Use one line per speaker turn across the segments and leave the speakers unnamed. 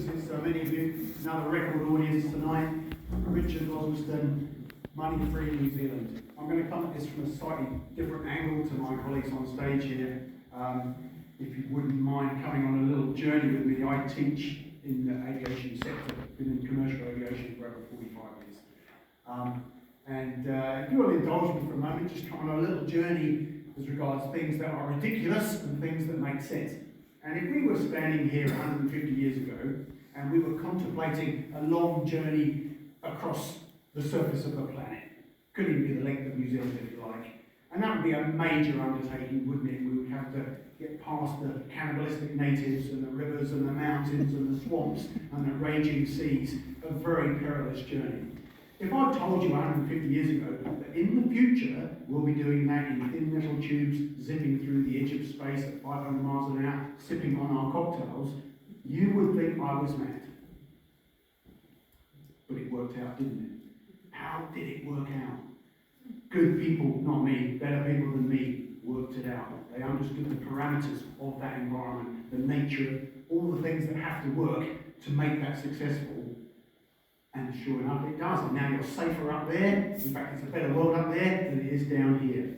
as many of you, another record audience tonight. Richard Oswaldson, Money Free New Zealand. I'm going to come at this from a slightly different angle to my colleagues on stage here. If you wouldn't mind coming on a little journey with me, I teach in the aviation sector, been in commercial aviation for over 45 years. If you will indulge me for a moment, just come on a little journey as regards things that are ridiculous and things that make sense. And if we were standing here 150 years ago and we were contemplating a long journey across the surface of the planet, could even be the length of New Zealand if you like, and that would be a major undertaking, wouldn't it? We would have to get past the cannibalistic natives and the rivers and the mountains and the swamps and the raging seas, a very perilous journey. If I told you 150 years ago that in the future we'll be doing that in thin metal tubes, zipping through the edge of space at 500 miles an hour, sipping on our cocktails, you would think I was mad. But it worked out, didn't it? How did it work out? Good people, not me, better people than me, worked it out. They understood the parameters of that environment, the nature, all the things that have to work to make that successful. And sure enough, it does. And now you're safer up there. In fact, it's a better world up there than it is down here.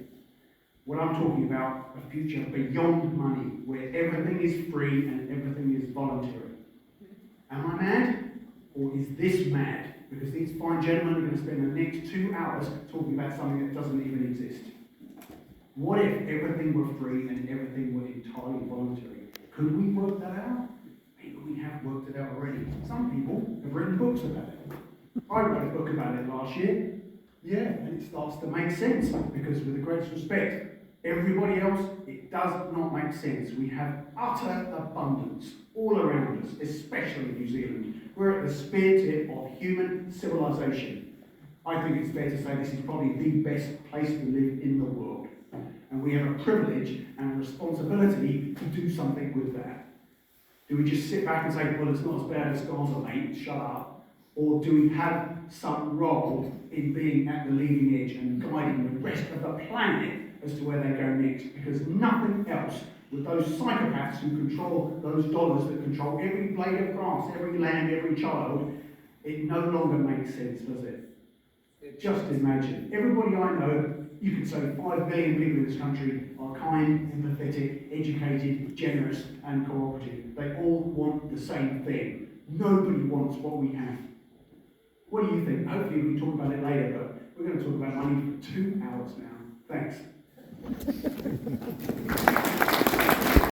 What I'm talking about, a future beyond money, where everything is free and everything is voluntary. Am I mad? Or is this mad? Because these fine gentlemen are going to spend the next 2 hours talking about something that doesn't even exist. What if everything were free and everything were entirely voluntary? Could we work that out? Maybe we have worked it out already. Some people have written books about it. I wrote a book about it last year. Yeah, and it starts to make sense because, with the greatest respect, everybody else, it does not make sense. We have utter abundance all around us, especially New Zealand. We're at the spear tip of human civilization. I think it's fair to say this is probably the best place to live in the world. And we have a privilege and a responsibility to do something with that. Do we just sit back and say, well, it's not as bad as Gaza, mate, shut up? Or do we have some role in being at the leading edge and guiding the rest of the planet as to where they go next? Because nothing else, with those psychopaths who control those dollars that control every blade of grass, every land, every child, it no longer makes sense, does it? Just imagine. Everybody I know, you could say 5 billion people in this country are kind, empathetic, educated, generous, and cooperative. They all want the same thing. Nobody wants what we have. What do you think? Hopefully we can talk about it later, but we're going to talk about money for 2 hours now. Thanks.